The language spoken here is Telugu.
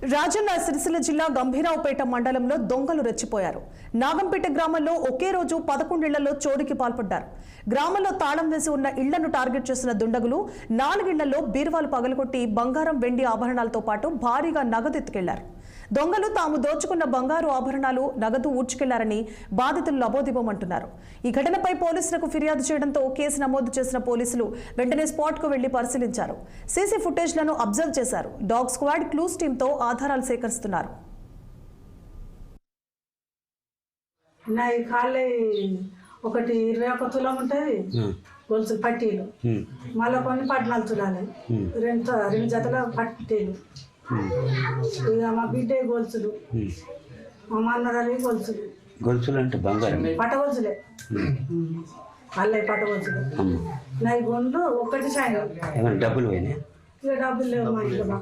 రాజన్న సిరిసిల్ల జిల్లా గంభీరావుపేట మండలంలో దొంగలు రెచ్చిపోయారు. నాగంపేట గ్రామంలో ఒకే రోజు 11 ఇళ్లలో చోరీకి పాల్పడ్డారు. గ్రామంలో తాళం వేసి ఉన్న ఇళ్లను టార్గెట్ చేసిన దుండగులు 4 ఇళ్లలో బీరువాలు పగలగొట్టి బంగారం, వెండి ఆభరణాలతో పాటు భారీగా నగదు ఎత్తుకెళ్లారు. దొంగలు తాము దోచుకున్న బంగారు ఆభరణాలు, నగదు ఊడ్చుకెళ్లారని బాధితులు లబోదిబోమంటున్నారు. ఈ ఘటనపై పోలీసులకు ఫిర్యాదు చేయడంతో కేసు నమోదు చేసిన పోలీసులు వెంటనే స్పాట్ కు వెళ్లి పరిశీలించారు. సీసీ ఫుటేజ్లను అబ్జర్వ్ చేశారు. డాగ్ స్క్వాడ్, క్లూస్ టీంతో ఆధారాలు సేకరిస్తున్నారు. ఒకటి 21 తులం ఉంటుంది గొలుసు పట్టీలు, మళ్ళీ కొన్ని 14 తులాలు, రెండు జతల పట్టీలు, ఇక మా బిడ్డ గొలుసులు, మా మన్నరాలి గొలుసులు. గొలుసులు అంటే బంగారం, పట్ట గొలుసులే, అల్లే పట్ట గొలుసులు. నా గుండ్లు ఒక్కటి సాయం డబ్బులు పోయినాయి. ఇక డబ్బులు లేవు మా ఇంట్లో.